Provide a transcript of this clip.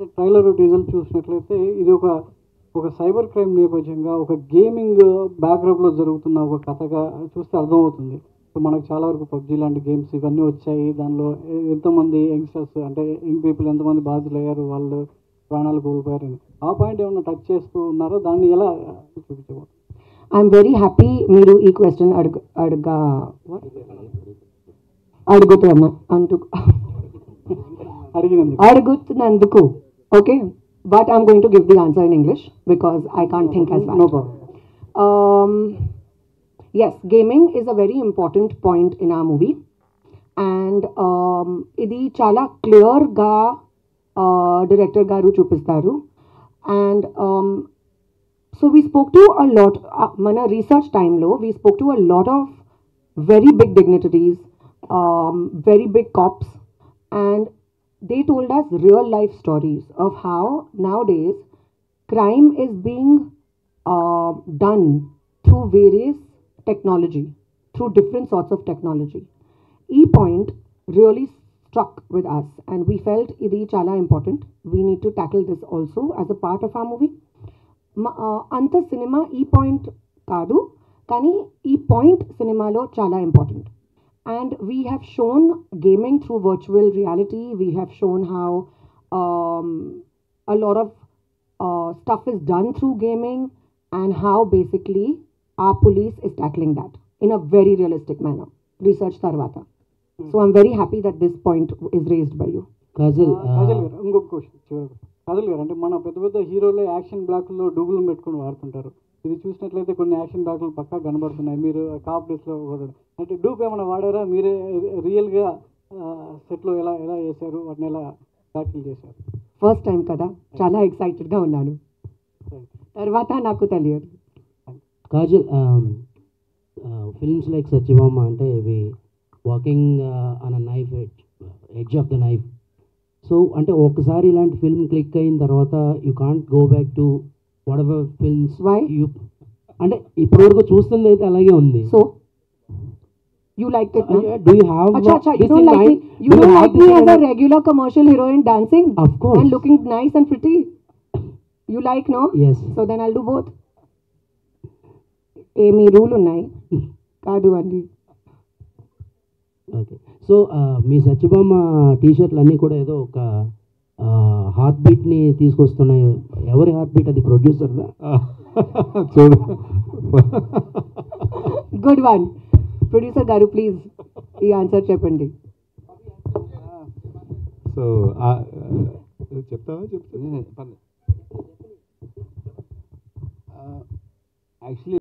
Trailer teaser చూసినట్లయితే ఇది ఒక సైబర్ క్రైమ్ నేపథ్యంగా ఒక గేమింగ్ బ్యాక్‌డ్రాప్‌లో జరుగుతున్న ఒక కథగా చూస్తే అర్థమవుతుంది. సో, మనకు చాలా వరకు పబ్‌జీ లాంటి గేమ్స్ ఇవన్నీ వచ్చాయి. దానిలో ఎంతోమంది యంగ్‌స్టర్స్ అంటే యంగ్ పీపుల్ ఎంతమంది బాధితులయ్యారు, వాళ్ళు ప్రాణాలు కోల్పోయారని. ఆ పాయింట్ ఏమన్నా టచ్ చేస్తూ ఉన్నారా? దాన్ని ఎలా చూపించబోతున్నారు? ఐఎమ్ వెరీ హ్యాపీ మీరు ఈ క్వశ్చన్ అడుగుతున్నా అడిగినందుకు. అడుగుతున్నందుకు okay, but I'm going to give the answer in English because I can't think as no well. Problem. Yes, gaming is a very important point in our movie, and ఇది చాలా క్లియర్గా director గారు చూపిస్తారు. And so we spoke to a lot, మన research టైంలో we spoke to a lot of very big dignitaries, very big cops, and they told us real life stories of how nowadays crime is being done through various technology, through different sorts of technology. E point really struck with us, and we felt idi chala important. We need to tackle this also as a part of our movie. Anta cinema e point kaadu, kani e point cinema lo chala important. And we have shown gaming through virtual reality. We have shown how a lot of stuff is done through gaming, and how basically our police is tackling that in a very realistic manner. Research tarvata. So I'm very happy that this point is raised by you. Kajal గారు ఇంకొక question చివరికి. కాజల్ గారు, అంటే మన పెద్ద పెద్ద హీరోలే action బ్లాక్‌లో డూబులు పెట్టుకొని వాడుతుంటారు. ఇది చూసినట్లయితే కొన్ని యాక్షన్ బ్లాక్‌లు పక్కా కనబడుతున్నాయి. మీరు కాప్ డేస్‌లో కూడా అంటే డూప్ ఏమైనా వాడారా? మీరే రియల్‌గా సెట్‌లో ఎలా ఎలా చేశారు? వాటిని ఎలా ట్యాకిల్ చేశారు? ఫస్ట్ టైం కదా, చాలా ఎక్సైటెడ్గా ఉన్నాను. తర్వాత నాకు తెలియదు. కాజల్, ఫిల్మ్స్ లైక్ సత్యభామ అంటే ఇవి walking on a knife edge of the knife. So అంటే ఒకసారి ఇలాంటి ఫిల్మ్ క్లిక్ అయిన తర్వాత you can't go back to what ever films. Why? You అంటే ఇప్పటివరకు చూస్తుంది అయితే అలాగే ఉంది. So you liked it, no? Do you have Acha, you don't like me. You don't like me as a regular commercial heroine dancing Of course. and looking nice and pretty. You like, no? Yes. So then I'll do both. ఏమి rule ఉన్నాయి కాదు అండి. Okay, so మీ సత్యభామ టీషర్ట్లు అన్నీ కూడా ఏదో ఒక heart బీట్ని తీసుకొస్తున్నాయి. ఎవరి heart beat అది? ప్రొడ్యూసర్దా? చూడు. Good one. ప్రొడ్యూసర్ గారు ప్లీజ్ ఈ ఆన్సర్ చెప్పండి. సో చెప్తావా? చెప్తా. యాక్చువల్లీ